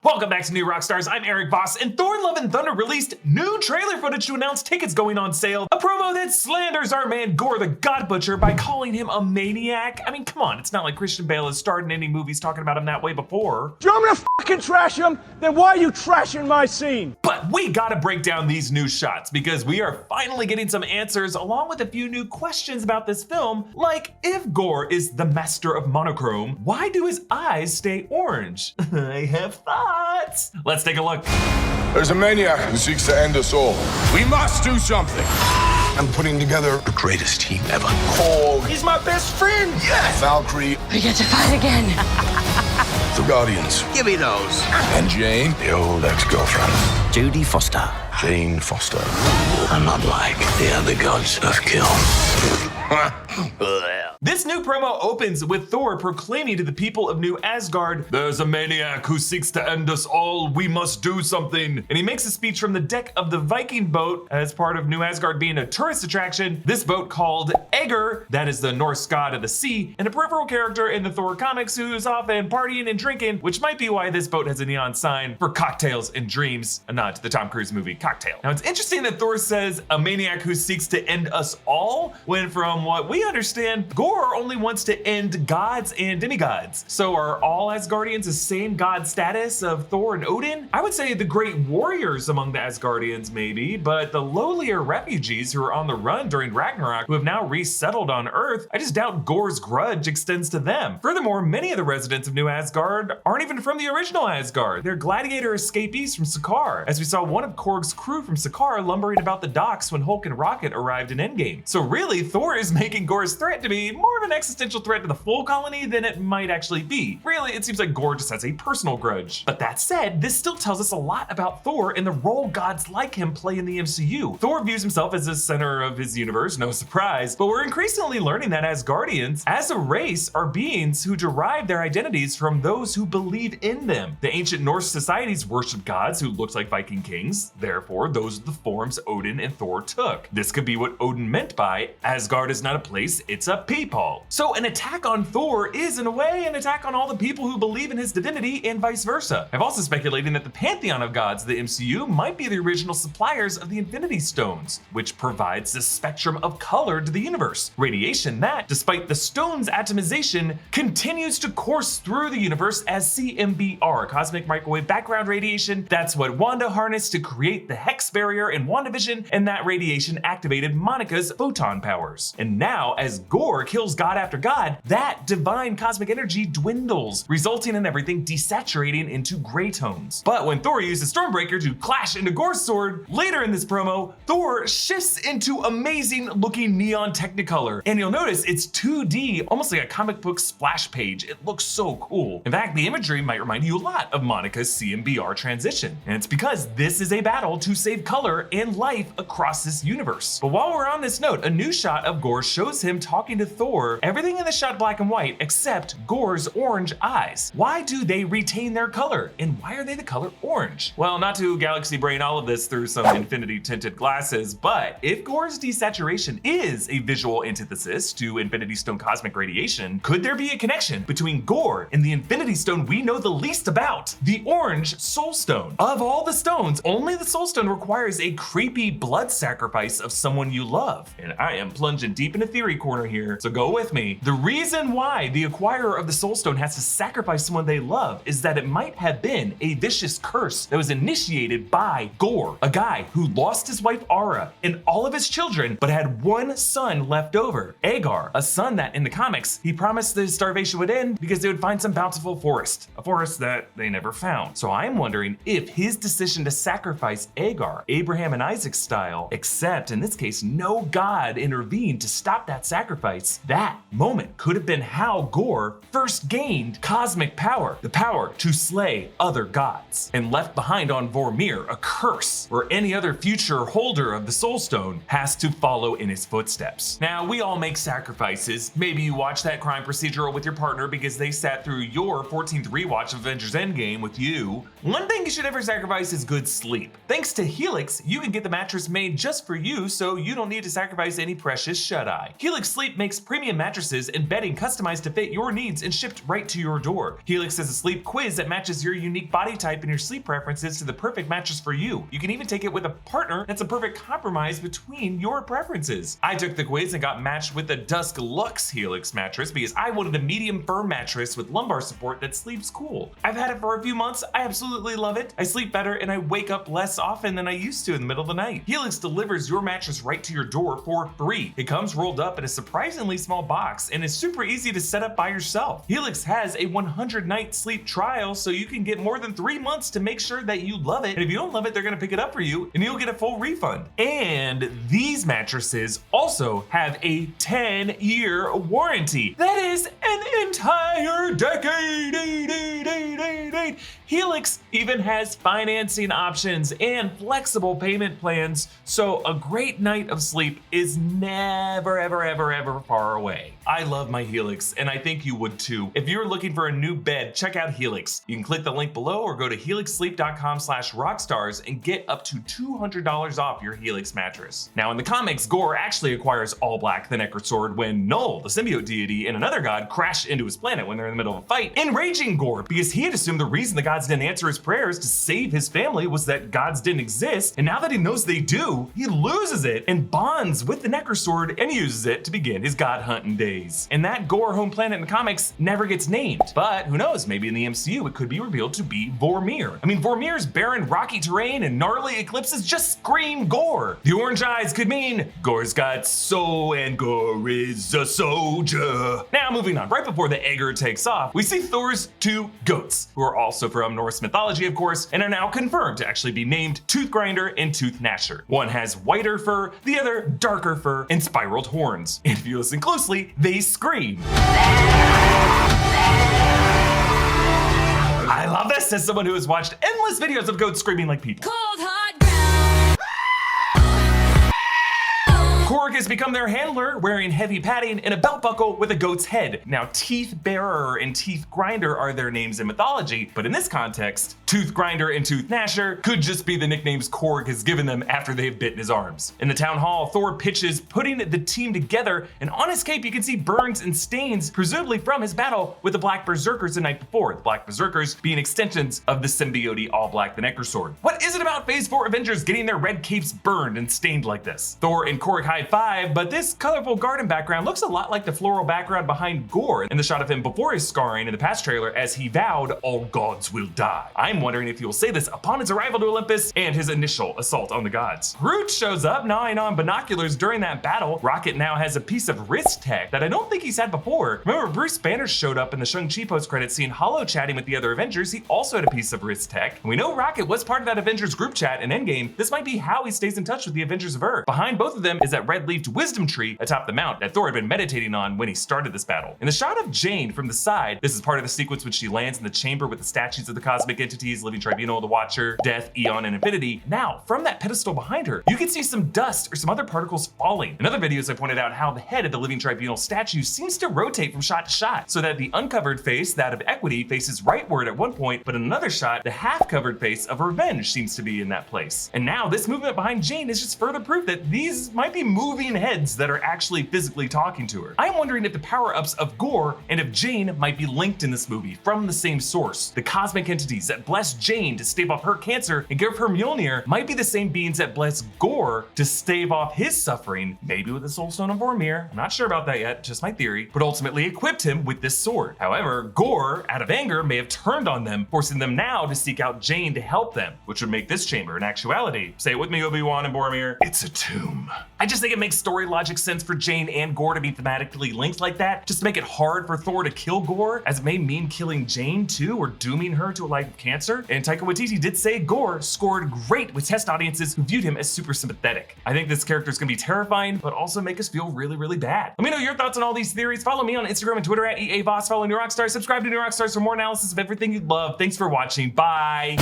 Welcome back to New Rockstars. I'm Erik Voss, and Thor Love and Thunder released new trailer footage to announce tickets going on sale. A promo that slanders our man Gorr the God Butcher by calling him a maniac. I mean, come on, it's not like Christian Bale has starred in any movies talking about him that way before. Do you want me to fucking trash him? Then why are you trashing my scene? But we gotta break down these new shots because we are finally getting some answers along with a few new questions about this film. Like, if Gorr is the master of monochrome, why do his eyes stay orange? I have thoughts. Let's take a look. There's a maniac who seeks to end us all. We must do something. I'm putting together the greatest team ever. Korg. He's my best friend. Yes. Valkyrie. We get to fight again. The Guardians. Give me those. And Jane, the old ex-girlfriend. Jodie Foster. Jane Foster. I'm not like the other gods of kill. This new promo opens with Thor proclaiming to the people of New Asgard, "There's a maniac who seeks to end us all. We must do something." And he makes a speech from the deck of the Viking boat as part of New Asgard being a tourist attraction. This boat called Egger, that is the Norse god of the sea, and a peripheral character in the Thor comics who's often partying and drinking, which might be why this boat has a neon sign for cocktails and dreams, a nod to the Tom Cruise movie Cocktail. Now it's interesting that Thor says a maniac who seeks to end us all, when from what we understand, Gorr only wants to end gods and demigods. So are all Asgardians the same god status of Thor and Odin? I would say the great warriors among the Asgardians maybe, but the lowlier refugees who are on the run during Ragnarok who have now resettled on Earth, I just doubt Gorr's grudge extends to them. Furthermore, many of the residents of New Asgard aren't even from the original Asgard. They're gladiator escapees from Sakaar, as we saw one of Korg's crew from Sakaar lumbering about the docks when Hulk and Rocket arrived in Endgame. So really, Thor is making Gorr's threat to be more of an existential threat to the full colony than it might actually be. Really, it seems like Gorr just has a personal grudge. But that said, this still tells us a lot about Thor and the role gods like him play in the MCU. Thor views himself as the center of his universe, no surprise, but we're increasingly learning that Asgardians, as a race, are beings who derive their identities from those who believe in them. The ancient Norse societies worshiped gods who looked like Viking kings, therefore those are the forms Odin and Thor took. This could be what Odin meant by Asgard is not a place, it's a people. So an attack on Thor is in a way an attack on all the people who believe in his divinity and vice versa. I've also speculated that the pantheon of gods of the MCU might be the original suppliers of the Infinity Stones, which provides the spectrum of color to the universe. Radiation that, despite the stone's atomization, continues to course through the universe as CMBR, cosmic microwave background radiation. That's what Wanda harnessed to create the Hex barrier in WandaVision, and that radiation activated Monica's photon powers. And now, as Gorr kills god after god, that divine cosmic energy dwindles, resulting in everything desaturating into gray tones. But when Thor uses Stormbreaker to clash into Gorr's sword, later in this promo, Thor shifts into amazing looking neon technicolor. And you'll notice it's 2D, almost like a comic book splash page. It looks so cool. In fact, the imagery might remind you a lot of Monica's CMBR transition. And it's because this is a battle to save color and life across this universe. But while we're on this note, a new shot of Gorr shows him talking to Thor. Everything in the shot black and white except Gorr's orange eyes. Why do they retain their color? And why are they the color orange? Well, not to galaxy brain all of this through some infinity tinted glasses, but if Gorr's desaturation is a visual antithesis to Infinity Stone cosmic radiation, could there be a connection between Gorr and the Infinity Stone we know the least about, the orange Soul Stone? Of all the stones, only the Soul Stone requires a creepy blood sacrifice of someone you love. And I am plunging deep into theory corner here, so go with me. The reason why the acquirer of the Soul Stone has to sacrifice someone they love is that it might have been a vicious curse that was initiated by Gorr, a guy who lost his wife Ara and all of his children, but had one son left over, Agar, a son that in the comics, he promised the starvation would end because they would find some bountiful forest, a forest that they never found. So I'm wondering if his decision to sacrifice Agar, Abraham and Isaac style, except in this case, no god intervened to stop that sacrifice, that moment could have been how Gorr first gained cosmic power, the power to slay other gods, and left behind on Vormir a curse where any other future holder of the Soul Stone has to follow in his footsteps. Now, we all make sacrifices. Maybe you watch that crime procedural with your partner because they sat through your 14th rewatch of Avengers Endgame with you. One thing you should never sacrifice is good sleep. Thanks to Helix, you can get the mattress made just for you so you don't need to sacrifice any precious shell. RXJedi. Helix Sleep makes premium mattresses and bedding customized to fit your needs and shipped right to your door. Helix has a sleep quiz that matches your unique body type and your sleep preferences to the perfect mattress for you. You can even take it with a partner that's a perfect compromise between your preferences. I took the quiz and got matched with the Dusk Luxe Helix mattress because I wanted a medium firm mattress with lumbar support that sleeps cool. I've had it for a few months. I absolutely love it. I sleep better and I wake up less often than I used to in the middle of the night. Helix delivers your mattress right to your door for free. It comes rolled up in a surprisingly small box and is super easy to set up by yourself. Helix has a 100-night sleep trial, so you can get more than 3 months to make sure that you love it. And if you don't love it, they're gonna pick it up for you and you'll get a full refund. And these mattresses also have a 10-year warranty. That is an entire decade. Helix even has financing options and flexible payment plans, so a great night of sleep is never, ever far away. I love my Helix, and I think you would too. If you're looking for a new bed, check out Helix. You can click the link below or go to helixsleep.com/rockstars and get up to $200 off your Helix mattress. Now in the comics, Gorr actually acquires All Black the Necrosword when Null, the symbiote deity, and another god crash into his planet when they're in the middle of a fight, enraging Gorr because he had assumed the reason the gods didn't answer his prayers to save his family was that gods didn't exist, and now that he knows they do, he loses it and bonds with the Necrosword and uses it to begin his god hunting days. And that Gorr home planet in the comics never gets named, but who knows, maybe in the MCU it could be revealed to be Vormir. I mean, Vormir's barren rocky terrain and gnarly eclipses just scream Gorr. The orange eyes could mean Gorr's got soul and Gorr is a soldier. Now moving on, right before the Egger takes off, we see Thor's 2 goats, who are also from Norse mythology of course, and are now confirmed to actually be named Toothgrinder and Toothnasher. One has whiter fur, the other darker fur and spiraled horns. And if you listen closely, they scream. I love this as someone who has watched endless videos of goats screaming like people. Cold hard Korg has become their handler, wearing heavy padding and a belt buckle with a goat's head. Now, Teeth Bearer and Teeth Grinder are their names in mythology, but in this context, Tooth Grinder and Tooth Gnasher could just be the nicknames Korg has given them after they've bitten his arms. In the town hall, Thor pitches putting the team together, and on his cape you can see burns and stains, presumably from his battle with the Black Berserkers the night before, the Black Berserkers being extensions of the symbiote All Black the Necrosword. What is it about Phase 4 Avengers getting their red capes burned and stained like this? Thor and Korg high five, but this colorful garden background looks a lot like the floral background behind Gorr in the shot of him before his scarring in the past trailer as he vowed all gods will die. I'm wondering if he will say this upon his arrival to Olympus and his initial assault on the gods. Groot shows up gnawing on binoculars during that battle. Rocket now has a piece of wrist tech that I don't think he's had before. Remember, Bruce Banner showed up in the Shang-Chi post-credits scene holo chatting with the other Avengers. He also had a piece of wrist tech. And we know Rocket was part of that Avengers group chat in Endgame. This might be how he stays in touch with the Avengers of Earth. Behind both of them is that red-leafed wisdom tree atop the mount that Thor had been meditating on when he started this battle. In the shot of Jane from the side, this is part of the sequence when she lands in the chamber with the statues of the cosmic entities, Living Tribunal, the Watcher, Death, Eon, and Infinity. Now, from that pedestal behind her, you can see some dust or some other particles falling. In other videos, I pointed out how the head of the Living Tribunal statue seems to rotate from shot to shot, so that the uncovered face, that of Equity, faces rightward at one point, but in another shot, the half-covered face of Revenge seems to be in that place. And now, this movement behind Jane is just further proof that these might be moving heads that are actually physically talking to her. I'm wondering if the power-ups of Gorr and of Jane might be linked in this movie from the same source. The cosmic entities that bless Jane to stave off her cancer and give her Mjolnir might be the same beings that bless Gorr to stave off his suffering, maybe with the Soul Stone of Vormir. I'm not sure about that yet, just my theory, but ultimately equipped him with this sword. However, Gorr, out of anger, may have turned on them, forcing them now to seek out Jane to help them, which would make this chamber in actuality, say it with me, Obi-Wan and Boromir, it's a tomb. I just think it makes story logic sense for Jane and Gorr to be thematically linked like that, just to make it hard for Thor to kill Gorr, as it may mean killing Jane too, or dooming her to a life of cancer. And Taika Waititi did say Gorr scored great with test audiences who viewed him as super sympathetic. I think this character is gonna be terrifying, but also make us feel really, really bad. Let me know your thoughts on all these theories. Follow me on Instagram and Twitter at EA Voss. Follow New Rockstars. Subscribe to New Rockstars for more analysis of everything you love. Thanks for watching. Bye.